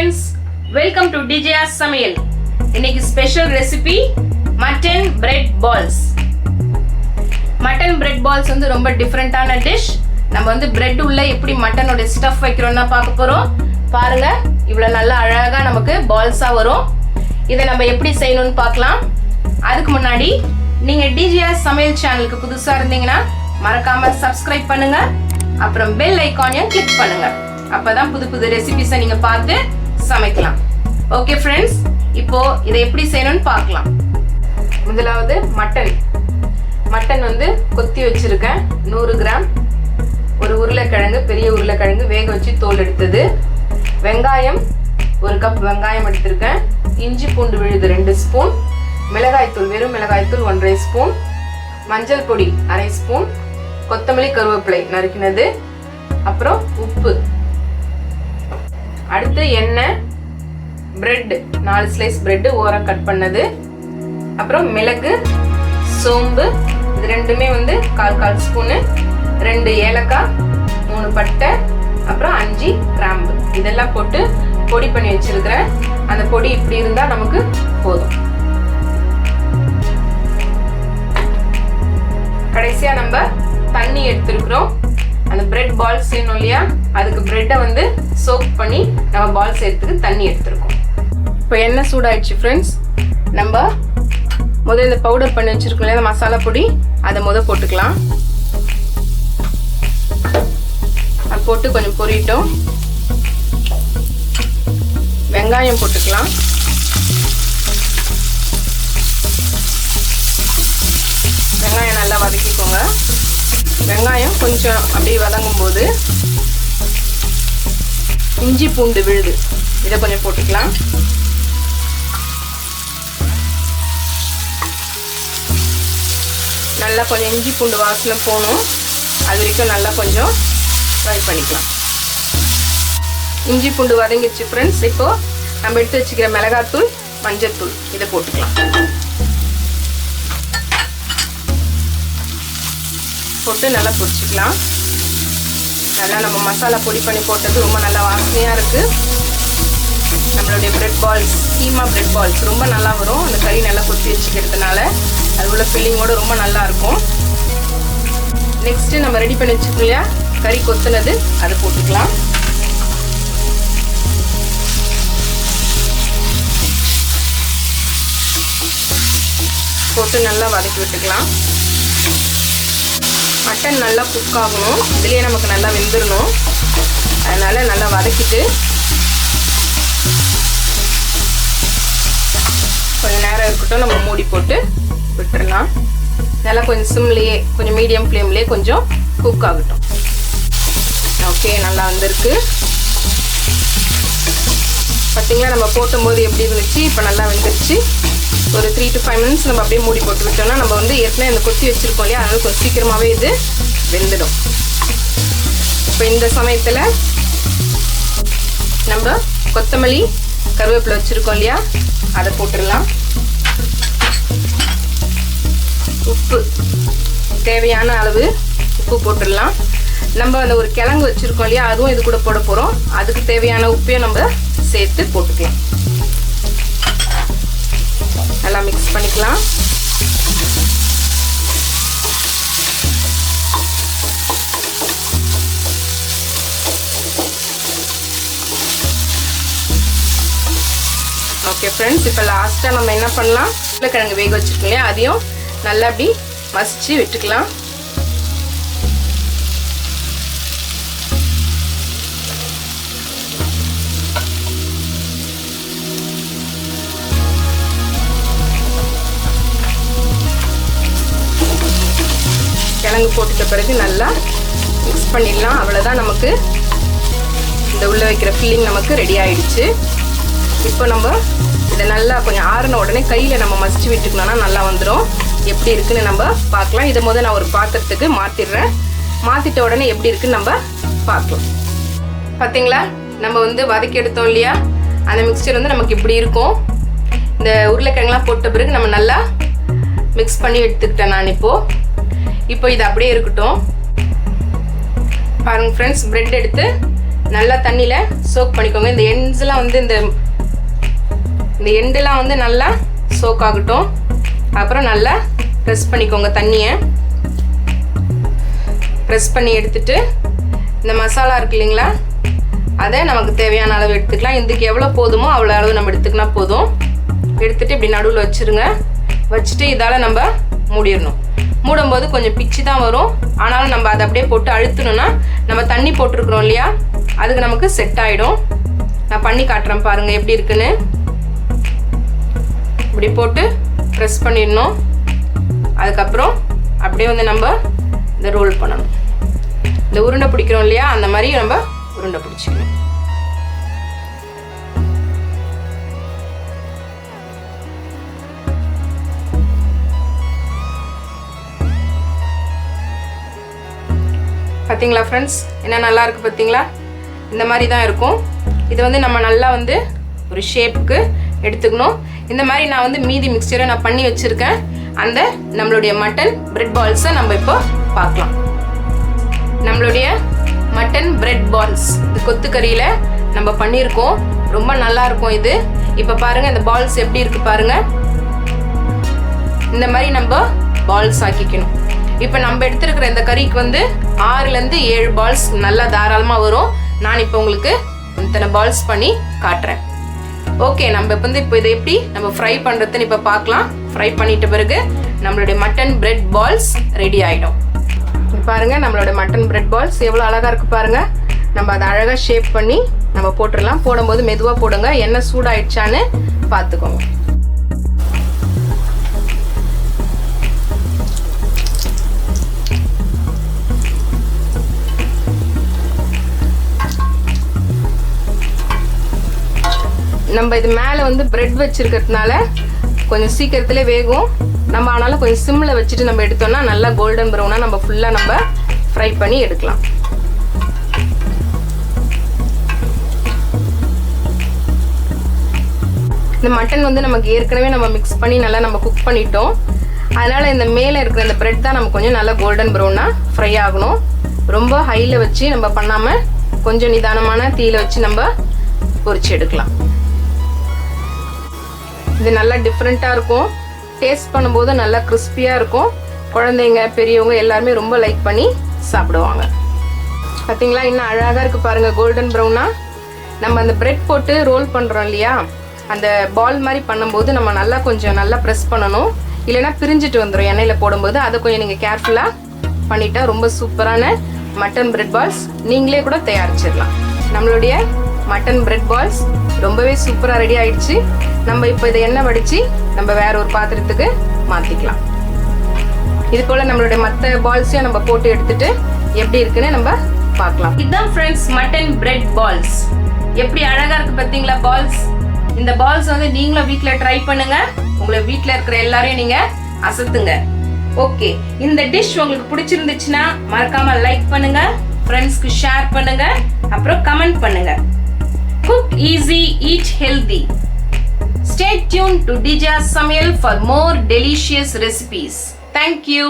friends, welcome to DJ's சமையல். இன்னைக்கு special recipe mutton bread balls. Mutton bread balls வந்து ரொம்ப டிஃபரெண்டான டிஷ். நம்ம வந்து பிரெட் உள்ள எப்படி மட்டனோட ஸ்டஃப் வைக்கிறோம்னா பார்க்க போறோம். பாருங்க, இவ்வளவு நல்லா அழகா நமக்கு பால்ஸா வரும். இதை நம்ம எப்படி செய்யணும்னு பார்க்கலாம். அதுக்கு முன்னாடி நீங்க DJ's சமையல் சேனலுக்கு புதுசா இருந்தீங்கன்னா மறக்காம சப்ஸ்கிரைப் பண்ணுங்க. அப்புறம் பெல் ஐகானையும் கிளிக் பண்ணுங்க. அப்பதான் புது புது ரெசிபிஸை நீங்க பார்த்து சமைக்கலாம். ஓகே ஃப்ரெண்ட்ஸ், இப்போ இதை எப்படி செய்யணும்னு பார்க்கலாம். முதலாவது மட்டன் வந்து கொத்தி வச்சிருக்கேன் 100 கிராம். ஒரு உருளைக்கிழங்கு, பெரிய உருளைக்கிழங்கு வேக வச்சு தோல் எடுத்தது. வெங்காயம் 1 கப் வெங்காயம் எடுத்திருக்கேன். இஞ்சி பூண்டு விழுது 2 ஸ்பூன். மிளகாய்த்தூள், வெறும் மிளகாய்த்தூள் 1/2 ஸ்பூன். மஞ்சள் பொடி 1/2 ஸ்பூன். கொத்தமல்லி கருவேப்பிலை நறுக்கினது. அப்புறம் உப்பு. அடுத்து எண்ணெய், பிரெட் 4 ஸ்லைஸ் பிரெட் ஓரம் கட் பண்ணது. அப்புறம் மிளகு, சோம்பு, இது ரெண்டுமே வந்து 1/4 ஸ்பூனு. 2 ஏலக்காய், 3 பட்டை, அப்புறம் 5 கிராம்பு. இதெல்லாம் போட்டு பொடி பண்ணி வச்சிருக்கிறேன். அந்த பொடி இப்படி இருந்தா நமக்கு போதும். கடைசியா நம்ம தண்ணி எடுத்துருக்கிறோம். அந்த பிரெட் பால்ஸ் செய்யணும் இல்லையா, அதுக்கு பிரெட்டை வந்து சோக் பண்ணி நம்ம பால்ஸ் எடுத்துக்கு தண்ணி எடுத்துருக்கோம். இப்போ எண்ணெய் சூடாயிடுச்சு ஃப்ரெண்ட்ஸ். நம்ம முதல்ல இந்த பவுடர் பண்ணி வச்சிருக்கோம் இல்லையா, மசாலா பொடி, அதை போட்டுக்கலாம். அது போட்டு கொஞ்சம் பொரியட்டும். வெங்காயம் போட்டுக்கலாம். வெங்காயம் நல்லா வதக்கிக்கோங்க. வெங்காயம் கொஞ்சம் அப்படியே வதங்கும் போது இஞ்சி பூண்டு விழுது இதை கொஞ்சம் போட்டுக்கலாம். நல்லா கொஞ்சம் இஞ்சி பூண்டு வாசனை போகணும். அது வரைக்கும் நல்லா கொஞ்சம் ஃப்ரை பண்ணிக்கலாம். இஞ்சி பூண்டு வதங்கிடுச்சு ஃப்ரெண்ட்ஸ். இப்போ நம்ம எடுத்து வச்சுக்கிற மிளகாத்தூள், மஞ்சள்தூள் இதை போட்டுக்கலாம். போட்டு நல்லா பொரிச்சிக்கலாம். நல்லா நம்ம மசாலா பொடி பண்ணி போட்டது ரொம்ப நல்லா வாசனையாக இருக்குது. நம்மளுடைய bread balls, keema bread balls ரொம்ப நல்லா வரும். அந்த கறி நல்லா கொத்தி வச்சுக்கிறதுனால அது உள்ள ஃபில்லிங்கோடு ரொம்ப நல்லா இருக்கும். நெக்ஸ்ட்டு நம்ம ரெடி பண்ணி வச்சுக்கோம் இல்லையா, கறி கொத்துனது, அதை போட்டுக்கலாம். போட்டு நல்லா வதக்கி விட்டுக்கலாம். மட்டன் நல்லா குக் ஆகணும். இதுலேயே நமக்கு நல்லா வெந்துடணும். அதனால் நல்லா வதக்கிட்டு கொஞ்சம் நேரம் இருக்கட்டும். நம்ம மூடி போட்டு விட்டுடலாம். நல்லா கொஞ்சம் சிம்லேயே, கொஞ்சம் மீடியம் ஃப்ளேம்லேயே கொஞ்சம் குக் ஆகட்டும். ஓகே, நல்லா வந்திருக்கு. பார்த்தீங்களா, நம்ம போட்டும்போது எப்படி இருந்துச்சு, இப்போ நல்லா வெந்துருச்சு. ஒரு 3 to 5 minutes நம்ம அப்படியே மூடி போட்டு விட்டோம்னா நம்ம வந்து ஏற்கனவே இந்த கொத்தி வச்சுருக்கோம் இல்லையா, அதனால கொஞ்சம் சீக்கிரமாகவே இது வெந்துடும். இப்போ இந்த சமயத்தில் நம்ம கொத்தமல்லி கருவேப்பிலை வச்சுருக்கோம் இல்லையா, அதை போட்டுடலாம். உப்பு தேவையான அளவு உப்பு போட்டுடலாம். நம்ம அந்த ஒரு கிழங்கு வச்சுருக்கோம் இல்லையா, அதுவும் இது கூட போட போகிறோம். அதுக்கு தேவையான உப்பையும் நம்ம சேர்த்து போட்டுக்கலாம். நல்லா மிக்ஸ் பண்ணிக்கலாம். ஓகே ஃப்ரெண்ட்ஸ், இப்போ லாஸ்ட்டாக நம்ம என்ன பண்ணலாம், உருளைக்கிழங்கு வேக வச்சுருக்கோம் இல்லையா, அதையும் நல்லா அப்படி மசிச்சு விட்டுக்கலாம். கிழங்கு போட்டுட்ட பிறகு நல்லா மிக்ஸ் பண்ணிடலாம். அவ்வளோதான், நமக்கு இந்த உள்ள வைக்கிற ஃபில்லிங் நமக்கு ரெடி ஆயிடுச்சு. இப்போ நம்ம இதை நல்லா கொஞ்சம் ஆறின உடனே கையில் நம்ம மசிச்சு விட்டுக்கணும்னா நல்லா வந்துடும். எப்படி இருக்குன்னு நம்ம பார்க்கலாம். இதை முதல்ல நான் ஒரு பாத்திரத்துக்கு மாற்றிடுறேன். மாற்றிட்ட உடனே எப்படி இருக்குன்னு நம்ம பார்க்கலாம். பார்த்தீங்களா, நம்ம வந்து வதக்கி எடுத்தோம் இல்லையா, அந்த மிக்சர் வந்து நமக்கு இப்படி இருக்கும். இந்த உருளைக்கிழங்குலாம் போட்ட பிறகு நம்ம நல்லா மிக்ஸ் பண்ணி எடுத்துக்கிட்டேன் நான். இப்போ இது அப்படியே இருக்கட்டும். பாருங்க ஃப்ரெண்ட்ஸ், பிரெட் எடுத்து நல்லா தண்ணியில சோக் பண்ணிக்கோங்க. இந்த எண்ட்ஸ்லாம் வந்து இந்த எண்டெல்லாம் வந்து நல்லா சோக் ஆகட்டும். அப்புறம் நல்லா ப்ரெஸ் பண்ணிக்கோங்க. தண்ணியை ப்ரெஸ் பண்ணி எடுத்துட்டு இந்த மசாலா இருக்கு இல்லைங்களா, அதை நமக்கு தேவையான அளவு எடுத்துக்கலாம். இதுக்கு எவ்வளோ போதுமோ அவ்வளோ அளவு நம்ம எடுத்துக்கினா போதும். எடுத்துட்டு இப்படி நடுவில் வச்சுருங்க. வச்சுட்டு இதால் நம்ம மூடிடணும். மூடும்போது கொஞ்சம் பிச்சு தான் வரும். ஆனாலும் நம்ம அதை அப்படியே போட்டு அழுத்தணும்னா நம்ம தண்ணி போட்டிருக்கிறோம் இல்லையா, அதுக்கு நமக்கு செட் ஆகிடும். நான் பண்ணி காட்டுறேன் பாருங்கள் எப்படி இருக்குன்னு. இப்படி போட்டு ப்ரெஸ் பண்ணிடணும். அதுக்கப்புறம் அப்படியே வந்து நம்ம இந்த ரோல் பண்ணணும். இந்த உருண்டை பிடிக்கிறோம் இல்லையா, அந்த மாதிரி நம்ம உருண்டை பிடிச்சிக்கணும். பார்த்தீங்களா ஃப்ரெண்ட்ஸ், என்ன நல்லா இருக்குது பார்த்தீங்களா? இந்த மாதிரி தான் இருக்கும். இது வந்து நம்ம நல்லா வந்து ஒரு ஷேப்புக்கு எடுத்துக்கணும். இந்த மாதிரி நான் வந்து மீதி மிக்சரை நான் பண்ணி வச்சுருக்கேன். அந்த நம்மளுடைய மட்டன் பிரெட் பால்ஸை நம்ம இப்போ பார்க்கலாம். நம்மளுடைய மட்டன் பிரெட் பால்ஸ் இது கொத்துக்கறியில் நம்ம பண்ணியிருக்கோம். ரொம்ப நல்லா இருக்கும் இது. இப்போ பாருங்கள் இந்த பால்ஸ் எப்படி இருக்குது பாருங்கள். இந்த மாதிரி நம்ம பால்ஸ் ஆக்கிக்கணும். இப்போ நம்ம எடுத்துருக்கிற இந்த கறிக்கு வந்து 6லேருந்து 7 பால்ஸ் நல்லா தாராளமாக வரும். நான் இப்போ உங்களுக்கு இத்தனை பால்ஸ் பண்ணி காட்டுறேன். ஓகே, நம்ம இப்போ இதை எப்படி நம்ம ஃப்ரை பண்ணுறதுன்னு இப்போ பார்க்கலாம். ஃப்ரை பண்ணிட்ட பிறகு நம்மளுடைய மட்டன் பிரெட் பால்ஸ் ரெடி ஆகிடும். பாருங்க நம்மளோட மட்டன் பிரெட் பால்ஸ் எவ்வளோ அழகாக இருக்குது பாருங்கள். நம்ம அதை அழகாக ஷேப் பண்ணி நம்ம போட்டுடலாம். போடும்போது மெதுவாக போடுங்க, எண்ணெய் சூடாயிடுச்சான்னு பார்த்துக்கோங்க. நம்ம இது மேலே வந்து பிரெட் வச்சிருக்கிறதுனால கொஞ்சம் சீக்கிரத்திலே வேகும். நம்ம ஆனாலும் கொஞ்சம் சிம்மில் வச்சுட்டு நம்ம எடுத்தோம்னா நல்லா கோல்டன் ப்ரௌனாக நம்ம ஃபுல்லாக நம்ம ஃப்ரை பண்ணி எடுக்கலாம். இந்த மட்டன் வந்து நமக்கு ஏற்கனவே நம்ம மிக்ஸ் பண்ணி நல்லா நம்ம குக் பண்ணிட்டோம். அதனால் இந்த மேலே இருக்கிற இந்த பிரெட் தான் நம்ம கொஞ்சம் நல்லா கோல்டன் ப்ரௌனாக ஃப்ரை ஆகணும். ரொம்ப ஹையில் வச்சு நம்ம பண்ணாமல் கொஞ்சம் நிதானமான தீயில வச்சு நம்ம பொரிச்சு எடுக்கலாம். இது நல்லா டிஃப்ரெண்ட்டாக இருக்கும். டேஸ்ட் பண்ணும்போது நல்லா கிறிஸ்பியாக இருக்கும். குழந்தைங்க பெரியவங்க எல்லாருமே ரொம்ப லைக் பண்ணி சாப்பிடுவாங்க. பார்த்தீங்களா இன்னும் அழகாக இருக்குது பாருங்கள் கோல்டன் ப்ரௌனாக. நம்ம அந்த பிரெட் போட்டு ரோல் பண்ணுறோம் இல்லையா, அந்த பால் மாதிரி பண்ணும்போது நம்ம நல்லா கொஞ்சம் நல்லா ப்ரெஸ் பண்ணணும். இல்லைனா பிரிஞ்சுட்டு வந்துடும் எண்ணெயில் போடும்போது. அதை கொஞ்சம் நீங்கள் கேர்ஃபுல்லாக பண்ணிட்டா ரொம்ப சூப்பரான மட்டன் பிரெட் பால்ஸ் நீங்களே கூட தயாரிச்சிடலாம். நம்மளுடைய மட்டன் பிரெட் பால்ஸ் ரொம்பவே சூப்பராக ரெடி ஆயிடுச்சு. நம்ம இப்போ இதை எண்ணெய் வடித்து நம்ம வேற ஒரு பாத்திரத்துக்கு மாற்றிக்கலாம். இது போல் நம்மளுடைய மற்ற பால்ஸையும் நம்ம போட்டு எடுத்துட்டு எப்படி இருக்குன்னு நம்ம பார்க்கலாம். இதுதான் ஃப்ரெண்ட்ஸ் மட்டன் பிரெட் பால்ஸ். எப்படி அழகாக இருக்குது பார்த்தீங்களா பால்ஸ். இந்த பால்ஸ் வந்து நீங்களும் வீட்டில் ட்ரை பண்ணுங்க. உங்களை வீட்டில் இருக்கிற எல்லாரையும் நீங்கள் அசத்துங்க. ஓகே, இந்த டிஷ் உங்களுக்கு பிடிச்சிருந்துச்சுன்னா மறக்காம லைக் பண்ணுங்க, ஃப்ரெண்ட்ஸ்க்கு ஷேர் பண்ணுங்க, அப்புறம் கமெண்ட் பண்ணுங்க. Cook easy, eat healthy. Stay tuned to DJ's Samayal for more delicious recipes. Thank you.